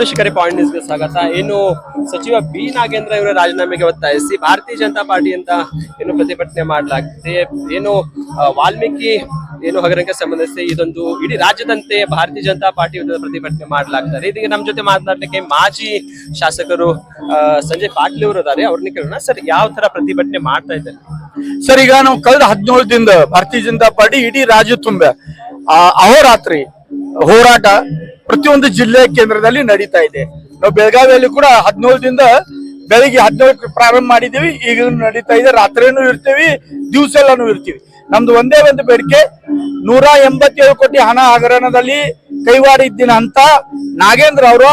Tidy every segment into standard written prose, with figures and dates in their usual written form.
ಶಿಖರಿ point ನ್ಯೂಸ್ಗೆ ಸ್ವಾಗತ. ಏನು ಸಚಿವ ಬಿ ನಾಗೇಂದ್ರ ಇವರ ರಾಜೀನಾಮೆಗೆ ಒತ್ತಾಯಿಸಿ ಭಾರತೀಯ ಜನತಾ ಪಾರ್ಟಿಯಿಂದ ಏನು ಪ್ರತಿಭಟನೆ ಮಾಡಲಾಗ್ತಿದೆ. ಏನು ವಾಲ್ಮೀಕಿ ಏನು ಹಗರಣಕ್ಕೆ ಸಂಬಂಧಿಸಿ ಇದೊಂದು ಇಡೀ ರಾಜ್ಯದಂತೆ ಭಾರತೀಯ ಜನತಾ ಪಾರ್ಟಿ ವಿರುದ್ಧ ಪ್ರತಿಭಟನೆ ಮಾಡಲಾಗ್ತಾರೆ. ಇದೀಗ ನಮ್ಮ ಜೊತೆ ಮಾತನಾಡಲಿಕ್ಕೆ ಮಾಜಿ ಶಾಸಕರು ಸಂಜಯ್ ಪಾಟೀಲ್ ಅವರು ಇದ್ದಾರೆ. ಅವ್ರನ್ನ ಕೇಳೋಣ. ಸರ್, ಯಾವ ತರ ಪ್ರತಿಭಟನೆ ಮಾಡ್ತಾ ಇದ್ದಾರೆ? ಸರ್, ಈಗ ನಾವು ಕಳೆದ 17 ದಿನದ ಭಾರತೀಯ ಜನತಾ ಪಾರ್ಟಿ ಇಡೀ ರಾಜ್ಯ ತುಂಬ ಅಹೋರಾತ್ರಿ ಹೋರಾಟ ಪ್ರತಿಯೊಂದು ಜಿಲ್ಲೆ ಕೇಂದ್ರದಲ್ಲಿ ನಡೀತಾ ಇದೆ. ನಾವು ಬೆಳಗಾವಿಯಲ್ಲಿ ಕೂಡ 17 ದಿನದ ಬೆಳಿಗ್ಗೆ 17 ಪ್ರಾರಂಭ ಮಾಡಿದೀವಿ. ಈಗ ನಡೀತಾ ಇದೆ. ರಾತ್ರಿನೂ ಇರ್ತೀವಿ, ದಿವಸ ಎಲ್ಲಾನು ಇರ್ತೀವಿ. ನಮ್ದು ಒಂದೇ ಒಂದು ಬೇಡಿಕೆ, 187 ಕೋಟಿ ಹಣ ಹಗರಣದಲ್ಲಿ ಕೈವಾಡ ಇದ್ದಿನ ಅಂತ ನಾಗೇಂದ್ರ ಅವರ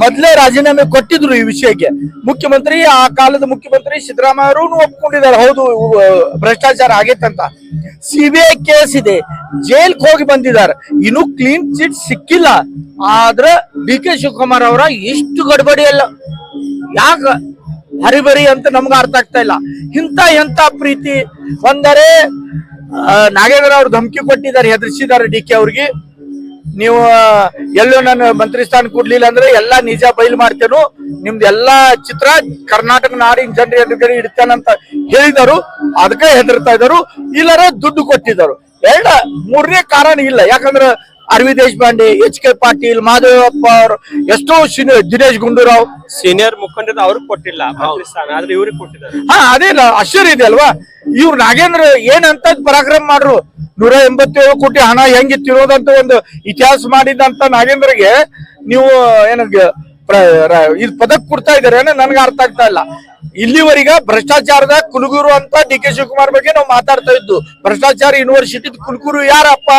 ಮೊದಲೇ ರಾಜೀನಾಮೆ ಕೊಟ್ಟಿದ್ರು ಈ ವಿಷಯಕ್ಕೆ. ಮುಖ್ಯಮಂತ್ರಿ, ಆ ಕಾಲದ ಮುಖ್ಯಮಂತ್ರಿ ಸಿದ್ದರಾಮಯ್ಯ ಅವರು ಒಪ್ಕೊಂಡಿದ್ದಾರೆ, ಹೌದು ಭ್ರಷ್ಟಾಚಾರ ಆಗೈತಂತ. ಸಿಬಿಐ ಕೇಸ್ ಇದೆ, ಜೈಲ್ಗೆ ಹೋಗಿ ಬಂದಿದ್ದಾರೆ, ಇನ್ನು ಕ್ಲೀನ್ ಚಿಟ್ ಸಿಕ್ಕಿಲ್ಲ. ಆದ್ರೆ ಡಿ ಕೆ ಶಿವಕುಮಾರ್ ಅವರ ಇಷ್ಟು ಗಡ್ಬಡಿ ಅಲ್ಲ, ಯಾಕ ಹರಿಬರಿ ಅಂತ ನಮ್ಗೆ ಅರ್ಥ ಆಗ್ತಾ ಇಲ್ಲ. ಎಂತ ಪ್ರೀತಿ ಒಂದರೆ ನಾಗೇಂದ್ರ ಅವ್ರು ಧಮಕಿ ಕೊಟ್ಟಿದ್ದಾರೆ, ಹೆದರ್ಸಿದ್ದಾರೆ ಡಿ ಕೆ ಅವ್ರಿಗೆ. ನೀವು ಎಲ್ಲೋ ನನ್ನ ಮಂತ್ರಿ ಸ್ಥಾನ ಕೊಡ್ಲಿಲ್ಲ ಅಂದ್ರೆ ಎಲ್ಲಾ ನಿಜ ಬಯಲು ಮಾಡ್ತೇನು, ನಿಮ್ದು ಎಲ್ಲಾ ಚಿತ್ರ ಕರ್ನಾಟಕ ನಾಡಿನ ಜನರ ಎದುರುಗಡೆ ಇಡ್ತೇನಂತ ಹೇಳಿದರು. ಅದಕ್ಕೆ ಹೆದರ್ತಾ ಇದ್ರು. ಇಲ್ಲರ ದುಡ್ಡು ಕೊಟ್ಟಿದ್ದಾರೆ. ಮೂರನೇ ಕಾರಣ ಇಲ್ಲ. ಯಾಕಂದ್ರೆ ಅರವಿಂದ್ ದೇಶಪಾಂಡೆ, ಎಚ್ ಕೆ ಪಾಟೀಲ್, ಮಾದೇವಪ್ಪ ಅವರು, ಎಷ್ಟೋ ದಿನೇಶ್ ಗುಂಡೂರಾವ್ ಸೀನಿಯರ್ ಮುಖಂಡರು ಅವ್ರಿಗೆ ಕೊಟ್ಟಿಲ್ಲ ಮಂತ್ರಿ ಸ್ಥಾನ, ಆದ್ರೆ ಇವ್ರಿಗೆ ಕೊಟ್ಟಿದ್ದಾರೆ. ಅದೇ ಆಶ್ಚರ್ಯ ಇದೆ ಅಲ್ವಾ? ಇವ್ರು ನಾಗೇಂದ್ರ ಏನಂತ ಪರಾಕ್ರಮ ಮಾಡ್ರು. 187 ಕೋಟಿ ಹಣ ಹೆಂಗಿತ್ತಿರೋದಂತ ಒಂದು ಇತಿಹಾಸ ಮಾಡಿದಂತ ನಾಗೇಂದ್ರಗೆ ನೀವು ಇದು ಪದಕ್ ಕೊಡ್ತಾ ಇದಾರೆ ನನ್ಗೆ ಅರ್ಥ ಆಗ್ತಾ ಇಲ್ಲ. ಇಲ್ಲಿವರೆಗ ಭ್ರಷ್ಟಾಚಾರದ ಕುಲಗುರು ಅಂತ ಡಿ ಕೆ ಶಿವಕುಮಾರ್ ಬಗ್ಗೆ ನಾವು ಮಾತಾಡ್ತಾ ಇದ್ದು. ಭ್ರಷ್ಟಾಚಾರ ಯೂನಿವರ್ಸಿಟಿ ಕುಲಗುರು ಯಾರಪ್ಪ?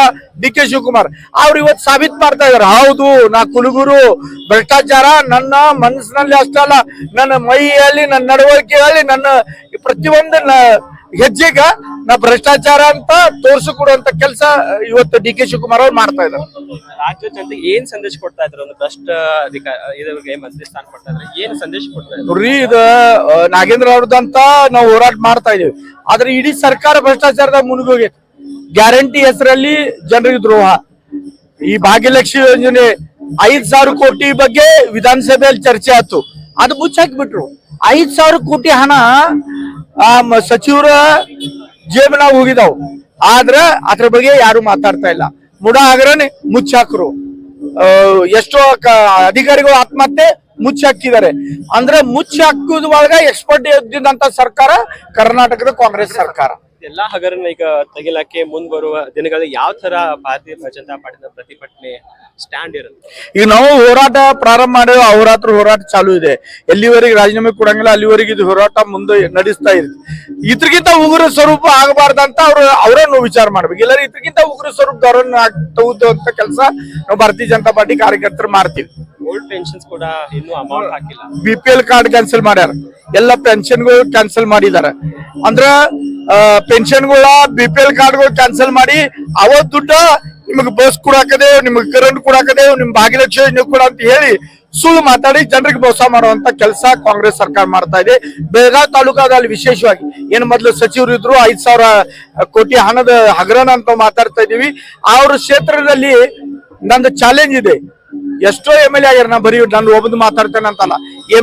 D K Shivakumar. ಅವ್ರು ಇವತ್ತು ಸಾಬೀತ್ ಮಾಡ್ತಾ ಇದಾರೆ, ಹೌದು ನಾ ಕುಲಗುರು. ಭ್ರಷ್ಟಾಚಾರ ನನ್ನ ಮನಸ್ಸಿನಲ್ಲಿ ಅಷ್ಟಲ್ಲ, ನನ್ನ ಮೈಯಲ್ಲಿ, ನನ್ನ ನಡವಳಿಕೆಯಲ್ಲಿ, ನನ್ನ ಪ್ರತಿಯೊಂದು ಹೆಜ್ಜೆಗ ನಾ ಭ್ರಷ್ಟಾಚಾರ ಅಂತ ತೋರಿಸಿಕೊಡುವಂತ ಕೆಲಸ ಇವತ್ತು ಡಿ ಕೆ ಶಿವಕುಮಾರ್ ಅವ್ರು ಮಾಡ್ತಾ ಇದ್ದಾರೆ. ರಾಜ್ಯ ಜನತೆಗೆ ಏನ್ ಸಂದೇಶ ಕೊಡ್ತಾ ಇದ್ರು? ಒಂದು ಭ್ರಷ್ಟ ಇದಕ್ಕೆ ಮಂತ್ರಿ ಸ್ಥಾನ ಕೊಡ್ತಾ ಇದ್ರೆ ಏನ್ ಸಂದೇಶ ಕೊಡ್ತಾ ಇದ್ರು? ನೋಡ್ರಿ, ಇದು ನಾಗೇಂದ್ರ ಅವ್ರದಂತ ನಾವು ಹೋರಾಟ ಮಾಡ್ತಾ ಇದೀವಿ. ಆದ್ರೆ ಇಡೀ ಸರ್ಕಾರ ಭ್ರಷ್ಟಾಚಾರದ ಮುಳುಗೋಗೈತೆ. ಗ್ಯಾರಂಟಿ ಹೆಸರಲ್ಲಿ ಜನರಿಗೆ ದ್ರೋಹ. ಈ ಭಾಗ್ಯಲಕ್ಷ್ಮಿ ಯೋಜನೆ 5,000 ಕೋಟಿ ಬಗ್ಗೆ ವಿಧಾನಸಭೆಯಲ್ಲಿ ಚರ್ಚೆ ಆಯ್ತು, ಅದು ಮುಚ್ಚಾಕ್ಬಿಟ್ರು. 5,000 ಕೋಟಿ ಹಣ ಸಚಿವರ ಜೇಬನ ಹೋಗಿದಾವ್, ಆದ್ರ ಅದ್ರ ಬಗ್ಗೆ ಯಾರು ಮಾತಾಡ್ತಾ ಇಲ್ಲ. ಮುಡ ಹಗರನೆ ಮುಚ್ಚಾಕ್ರು. ಎಷ್ಟೋ ಅಧಿಕಾರಿಗಳು ಆತ್ಮಹತ್ಯೆ ಮುಚ್ಚಾಕಿದ್ದಾರೆ. ಅಂದ್ರೆ ಮುಚ್ಚಾಕುದ ಒಳಗ ಎಕ್ಸ್ಪರ್ಟ್ ಇದ್ದಂತ ಸರ್ಕಾರ ಕರ್ನಾಟಕದ ಕಾಂಗ್ರೆಸ್ ಸರ್ಕಾರ. ಎಲ್ಲಾ ಹಗರಣ ಈಗ ತೆಗಿಲಕ್ಕೆ ಮುಂದ್ ಬರುವ ದಿನಗಳಲ್ಲಿ ಯಾವ ತರ ಭಾರತೀಯ ಜನತಾ ಪಾರ್ಟಿಯ ಪ್ರತಿಭಟನೆ ಸ್ಟ್ಯಾಂಡ್ ಇರುತ್ತೆ? ಈಗ ನಾವು ಹೋರಾಟ ಪ್ರಾರಂಭ ಮಾಡಿದ್ರೆ ಅಹೋರಾತ್ರ ಹೋರಾಟ ಚಾಲು ಇದೆ. ಎಲ್ಲಿವರೆಗೆ ರಾಜೀನಾಮೆ ಕೊಡಂಗಿಲ್ಲ ಅಲ್ಲಿವರೆಗೆ ಇದು ಹೋರಾಟ ಮುಂದೆ ನಡೆಸ್ತಾ ಇರುತ್ತೆ. ಇದ್ರಗಿಂತ ಉಗ್ರ ಸ್ವರೂಪ ಆಗಬಾರ್ದಂತ ಅವರನ್ನು ವಿಚಾರ ಮಾಡ್ಬೇಕು. ಇಲ್ಲರ ಇದ್ರಗಿಂತ ಉಗ್ರ ಸ್ವರೂಪದವರನ್ನ ತಗೋದಂತ ಕೆಲಸ ನಾವು ಭಾರತೀಯ ಜನತಾ ಪಾರ್ಟಿ ಕಾರ್ಯಕರ್ತರು ಮಾಡ್ತೀವಿ. ಓಲ್ಡ್ ಪೆನ್ಷನ್ಸ್ ಕೂಡ ಇನ್ನೂ ಅಮೌಂಟ್ ಹಾಕಿಲ್ಲ. BPL ಕಾರ್ಡ್ ಕ್ಯಾನ್ಸಲ್ ಮಾಡ್ಯಾರ, ಎಲ್ಲ ಪೆನ್ಷನ್ಗಳು ಕ್ಯಾನ್ಸಲ್ ಮಾಡಿದಾರೆ. ಅಂದ್ರ ಪೆನ್ಷನ್ಗಳ BPL ಕಾರ್ಡ್ಗಳು ಕ್ಯಾನ್ಸಲ್ ಮಾಡಿ ಅವತ್ ದುಡ್ಡ ನಿಮಗ್ ಬಸ್ ಕೊಡಾಕದೇವ್, ನಿಮಗ್ ಕರೆಂಟ್ ಕೊಡಾಕದೇವ್, ನಿಮ್ ಭಾಗ್ಯಲಕ್ಷ್ಮಿ ಯೋಜನೆ ಕೊಡ ಅಂತ ಹೇಳಿ ಸುಳ್ಳು ಮಾತಾಡಿ ಜನರಿಗೆ ಮೋಸ ಮಾಡುವಂತ ಕೆಲಸ ಕಾಂಗ್ರೆಸ್ ಸರ್ಕಾರ ಮಾಡ್ತಾ ಇದೆ. ಬೆಳಗಾವಿ ತಾಲೂಕಾದಲ್ಲಿ ವಿಶೇಷವಾಗಿ ಏನು ಮೊದಲು ಸಚಿವರು ಇದ್ರು, 5,000 ಕೋಟಿ ಹಣದ ಹಗರಣ ಅಂತ ಮಾತಾಡ್ತಾ ಇದೀವಿ. ಅವ್ರ ಕ್ಷೇತ್ರದಲ್ಲಿ ನಂದು ಚಾಲೆಂಜ್ ಇದೆ. ಎಷ್ಟೋ MLA ಆಗ್ಯಾರ, ನಾ ಬರೀ ನಾನು ಒಬ್ಬದು ಮಾತಾಡ್ತೇನೆ ಅಂತಲ್ಲ.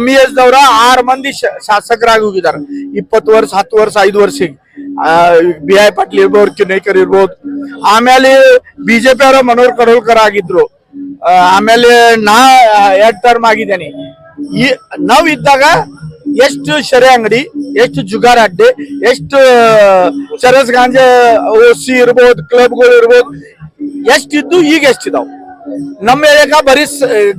MES ದವರ 6 ಮಂದಿ ಶಾಸಕರಾಗಿ ಹೋಗಿದ್ದಾರೆ. 20 ವರ್ಷ, 10 ವರ್ಷ, 5 ವರ್ಷಕ್ಕೆ. BI ಪಾಟೀಲ್ ಇರ್ಬೋದು, ಕಿನೇಕರ್ ಇರ್ಬೋದು. ಆಮೇಲೆ BJP ಅವರ ಮನೋಹರ್ ಕರೋಲ್ಕರ್ ಆಗಿದ್ರು. ಆಮೇಲೆ ನಾ 2 ಟರ್ಮ್ ಆಗಿದ್ದೇನೆ. ನಾವ್ ಇದ್ದಾಗ ಎಷ್ಟು ಶರೆ ಅಂಗಡಿ, ಎಷ್ಟು ಜುಗಾರ್ ಅಡ್ಡೆ, ಎಷ್ಟು ಚರಸ್ ಗಾಂಜಾ OC ಇರ್ಬೋದು, ಕ್ಲಬ್ಗಳು ಇರ್ಬೋದು, ಎಷ್ಟಿದ್ದು ಈಗ ಎಷ್ಟಿದಾವ್. ನಮ್ಮ ಏರಿಯಾಗ ಬರೀ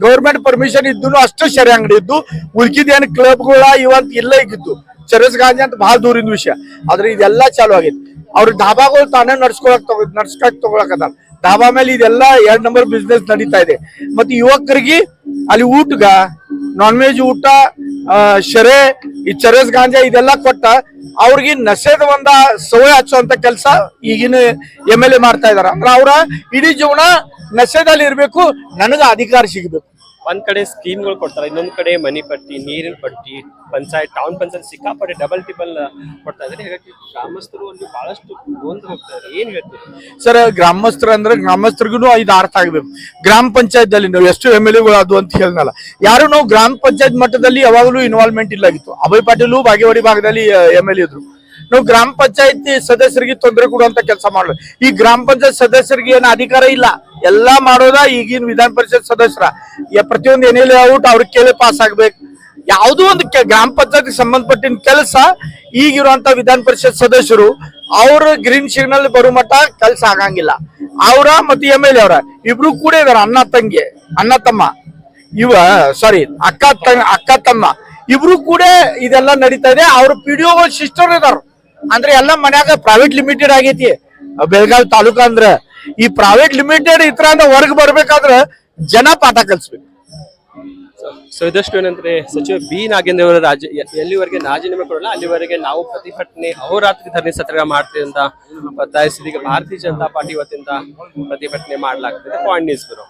ಗೌರ್ಮೆಂಟ್ ಪರ್ಮಿಷನ್ ಇದ್ದು ಅಷ್ಟು ಶರೆ ಅಂಗಡಿ ಇದ್ದು, ಉಳ್ಕಿದೇನು ಕ್ಲಬ್ಗಳ ಇವತ್ತು ಇಲ್ಲ ಈಗಿದ್ದು. ಚರಸ್ ಗಾಂಜಿ ಅಂತ ಬಹಳ ದೂರಿನ ವಿಷಯ. ಆದ್ರೆ ಇದೆಲ್ಲಾ ಚಾಲು ಆಗೈತಿ. ಅವ್ರ ಧಾಬಾಗಳು ತಾನೇ ನಡ್ಸ್ಕೊಳಕ್ ತಗೊಳಕತ್ತಾರ. ಧಾಬಾ ಮೇಲೆ ಇದೆಲ್ಲ 2 ನಂಬರ್ ಬಿಸ್ನೆಸ್ ನಡೀತಾ ಇದೆ. ಮತ್ತೆ ಯುವಕರಿಗೆ ಅಲ್ಲಿ ಊಟಗ ನಾನ್ ವೆಜ್ ಊಟ, ಶರೆ, ಈ ಚರಸ್ ಗಾಂಜಾ ಇದೆಲ್ಲ ಕೊಟ್ಟ ಅವ್ರಿಗೆ ನಶೆದ ಒಂದ ಸೋಯ ಹಚ್ಚುವಂತ ಕೆಲಸ ಈಗಿನ MLA ಮಾಡ್ತಾ ಇದಾರ. ಅಂದ್ರೆ ಅವ್ರ ಇಡೀ ಜೀವನ ನಶೆದಲ್ಲಿ ಇರ್ಬೇಕು, ನನಗ ಅಧಿಕಾರ ಸಿಗ್ಬೇಕು. ಒಂದ್ ಕಡೆ ಸ್ಕೀಮ್ಗಳು ಕೊಡ್ತಾರೆ, ಇನ್ನೊಂದ್ ಕಡೆ ಮನಿ ಪಟ್ಟಿ, ನೀರಿನ ಪಟ್ಟಿ, ಪಂಚಾಯತ್, ಟೌನ್ ಪಂಚಾಯತ್ ಸಿಕ್ಕಾಪಟ್ಟೆ ಡಬಲ್ ಟಿಬಲ್ ಕೊಡ್ತಾ ಇದ್ದಾರೆ. ಹೀಗಾಗಿ ಗ್ರಾಮಸ್ಥರು ಅಲ್ಲಿ ಬಹಳಷ್ಟು ಗೊಂದಲ ಹೋಗ್ತಾ ಇದ್ದಾರೆ. ಏನ್ ಹೇಳ್ತೀರಿ? ಸರ್, ಗ್ರಾಮಸ್ಥರು ಅಂದ್ರೆ ಗ್ರಾಮಸ್ಥರಿಗೂ ಇದು ಅರ್ಥ ಆಗ್ಬೇಕು. ಗ್ರಾಮ ಪಂಚಾಯತ್ ಅಲ್ಲಿ ನಾವು ಎಷ್ಟು MLA ಅದು ಅಂತ ಹೇಳಿದ್ನಲ್ಲ, ಯಾರು ನಾವು ಗ್ರಾಮ ಪಂಚಾಯತ್ ಮಟ್ಟದಲ್ಲಿ ಯಾವಾಗಲೂ ಇನ್ವಾಲ್ವ್ಮೆಂಟ್ ಇಲ್ಲ ಆಗಿತ್ತು. ಅಭಯ್ ಪಾಟೀಲು ಬಾಗೇವಾಡಿ ಭಾಗದಲ್ಲಿ MLA ಇದ್ರು. ನಾವು ಗ್ರಾಮ ಪಂಚಾಯತಿ ಸದಸ್ಯರಿಗೆ ತೊಂದರೆ ಕೊಡುವಂತ ಕೆಲಸ ಮಾಡಲು, ಈ ಗ್ರಾಮ ಪಂಚಾಯತ್ ಸದಸ್ಯರಿಗೆ ಏನು ಅಧಿಕಾರ ಇಲ್ಲ, ಎಲ್ಲಾ ಮಾಡೋದ ಈಗಿನ ವಿಧಾನ ಪರಿಷತ್ ಸದಸ್ಯರ. ಪ್ರತಿಯೊಂದು ಏನೇ ಲೇಔಟ್ ಅವ್ರಿಗೆ ಕೇಳಿ ಪಾಸ್ ಆಗ್ಬೇಕು. ಯಾವುದೋ ಒಂದು ಗ್ರಾಮ ಪಂಚಾಯತ್ ಸಂಬಂಧಪಟ್ಟಿನ ಕೆಲಸ ಈಗಿರುವಂತ ವಿಧಾನ ಪರಿಷತ್ ಸದಸ್ಯರು ಅವ್ರ ಗ್ರೀನ್ ಸಿಗ್ನಲ್ ಬರೋ ಮಟ್ಟ ಕೆಲಸ ಆಗಂಗಿಲ್ಲ. ಅವರ ಮತ್ತೆ MLA ಅವರ ಇಬ್ರು ಕೂಡ ಇದಾರ, ಅಣ್ಣ ತಮ್ಮ ಅಕ್ಕ ತಮ್ಮ ಇಬ್ರು ಕೂಡ ಇದೆಲ್ಲ ನಡೀತಾ ಇದೆ. ಅವ್ರ PDO ಸಿಸ್ಟರ್ ಇದಾರ, ಅಂದ್ರೆ ಎಲ್ಲ ಮನ್ಯಾಗ ಪ್ರೈವೇಟ್ ಲಿಮಿಟೆಡ್ ಆಗೈತಿ. ಬೆಳಗಾವಿ ತಾಲೂಕ ಅಂದ್ರ ಈ ಪ್ರೈವೇಟ್ ಲಿಮಿಟೆಡ್ ಇತರ ಹೊರಗ್ ಬರ್ಬೇಕಾದ್ರ ಜನ ಪಾಠ ಕಲಿಸ್ಬೇಕು. ಸೊ ಇದಷ್ಟು ಏನಂದ್ರೆ ಸಚಿವ ಬಿ ನಾಗೇಂದ್ರ ಅವರ ಎಲ್ಲಿವರೆಗೆ ರಾಜೀನಾಮೆ ಕೊಡಲ್ಲ ಅಲ್ಲಿವರೆಗೆ ನಾವು ಪ್ರತಿಭಟನೆ ಅಹೋರಾತ್ರಿ ಧರಣಿ ಸತ್ಯಾಗ್ರಹ ಮಾಡ್ತೀವಿ ಅಂತ ಒತ್ತಾಯಿಸಿದ. ಈಗ ಭಾರತೀಯ ಜನತಾ ಪಾರ್ಟಿ ವತಿಯಿಂದ ಪ್ರತಿಭಟನೆ ಮಾಡಲಾಗ್ತದೆ. Point news bureau.